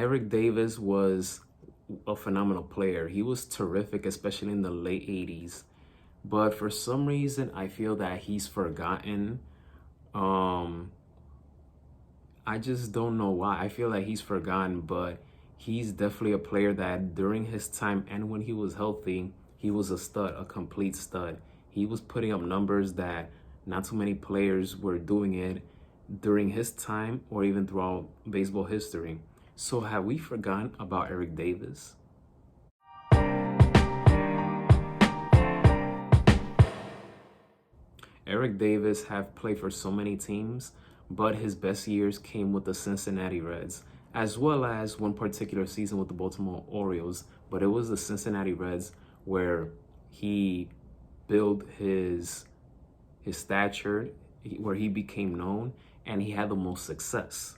Eric Davis was a phenomenal player. He was terrific, especially in the late 80s. But for some reason, I feel that he's forgotten. Um, I just don't know why. I feel like he's forgotten, but he's definitely a player that during his time and when he was healthy, he was a stud, a complete stud. He was putting up numbers that not too many players were doing it during his time or even throughout baseball history. So have we forgotten about Eric Davis? Eric Davis have played for so many teams, but his best years came with the Cincinnati Reds, as well as one particular season with the Baltimore Orioles. But it was the Cincinnati Reds where he built his stature, where he became known, and he had the most success.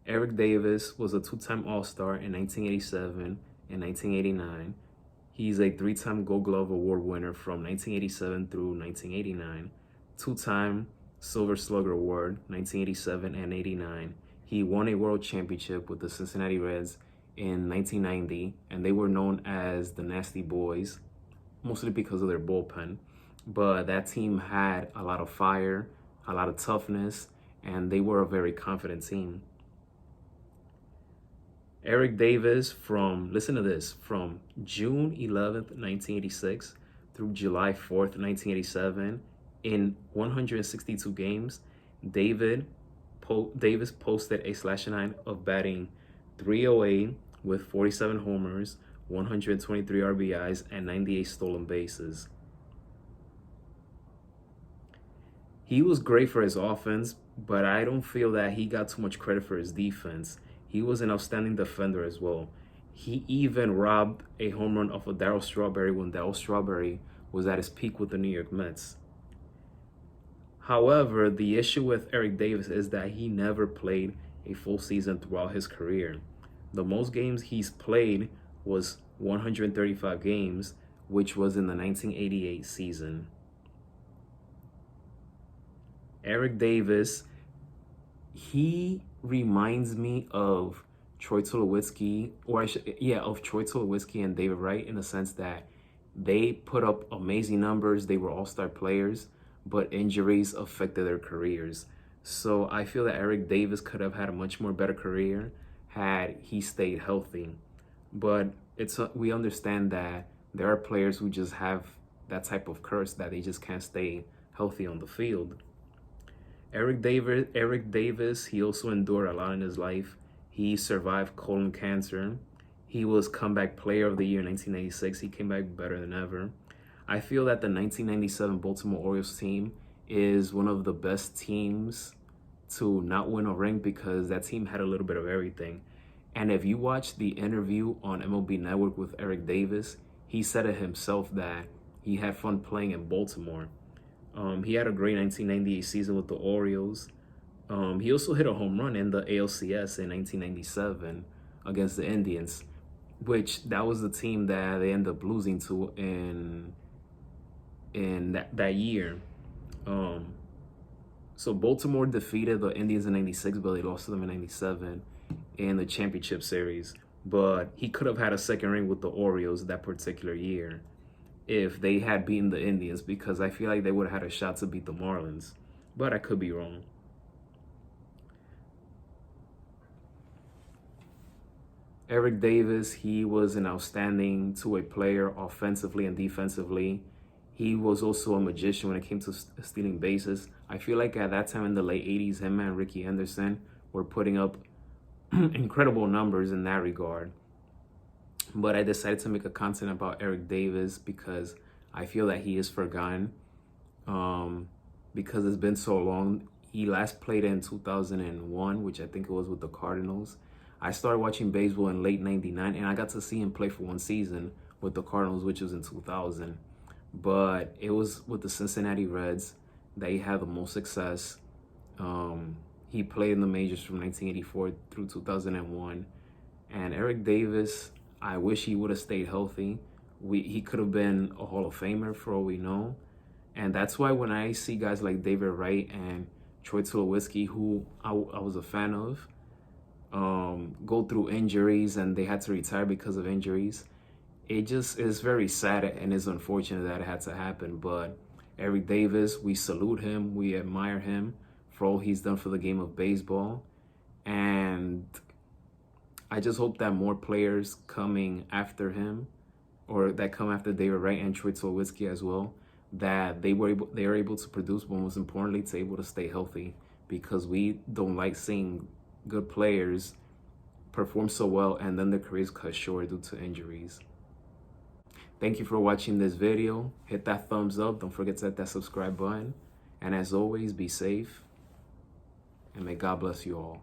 Eric Davis was a two-time All-Star in 1987 and 1989. He's a three-time Gold Glove Award winner from 1987 through 1989, two-time Silver Slugger Award, 1987 and 89. He won a World Championship with the Cincinnati Reds in 1990, and they were known as the Nasty Boys, mostly because of their bullpen. But that team had a lot of fire, a lot of toughness, and they were a very confident team. Eric Davis listen to this, from June 11th, 1986 through July 4th, 1987, in 162 games, Davis posted a /9 of batting 308 with 47 homers, 123 RBIs, and 98 stolen bases. He was great for his offense, but I don't feel that he got too much credit for his defense. He was an outstanding defender as well. He even robbed a home run off of Darryl Strawberry when Darryl Strawberry was at his peak with the New York Mets. However, the issue with Eric Davis is that he never played a full season throughout his career. The most games he's played was 135 games, which was in the 1988 season. Eric Davis, he reminds me of Troy Tulowitzki, of Troy Tulowitzki and David Wright, in the sense that they put up amazing numbers. They were all-star players, but injuries affected their careers. So I feel that Eric Davis could have had a much more better career had he stayed healthy. But we understand that there are players who just have that type of curse that they just can't stay healthy on the field. Eric Davis, he also endured a lot in his life. He survived colon cancer. He was comeback player of the year in 1996. He came back better than ever. I feel that the 1997 Baltimore Orioles team is one of the best teams to not win a ring, because that team had a little bit of everything. And if you watch the interview on MLB Network with Eric Davis, he said it himself that he had fun playing in Baltimore. He had a great 1998 season with the Orioles. He also hit a home run in the ALCS in 1997 against the Indians, which that was the team that they ended up losing to in that year. So Baltimore defeated the Indians in 96, but they lost to them in 97 in the championship series. But he could have had a second ring with the Orioles that particular year if they had beaten the Indians, because I feel like they would have had a shot to beat the Marlins. But I could be wrong. Eric Davis, he was an outstanding two-way player offensively and defensively. He was also a magician when it came to stealing bases. I feel like at that time in the late 80s, him and Ricky Henderson were putting up incredible numbers in that regard. But I decided to make a content about Eric Davis because I feel that he is forgotten, because it's been so long. He last played in 2001, which I think it was with the Cardinals. I started watching baseball in late 99, and I got to see him play for one season with the Cardinals, which was in 2000. But it was with the Cincinnati Reds that he had the most success. He played in the majors from 1984 through 2001. And Eric Davis, I wish he would have stayed healthy. He could have been a Hall of Famer for all we know. And that's why when I see guys like David Wright and Troy Tulowitzki, who I was a fan of, go through injuries and they had to retire because of injuries. It just is very sad and it's unfortunate that it had to happen. But Eric Davis, we salute him, we admire him for all he's done for the game of baseball. And I just hope that more players coming after him, or that come after David Wright and Troy Tulowitzki as well, that they are able to produce, but most importantly, to able to stay healthy, because we don't like seeing good players perform so well and then their careers cut short due to injuries. Thank you for watching this video. Hit that thumbs up. Don't forget to hit that subscribe button. And as always, be safe. And may God bless you all.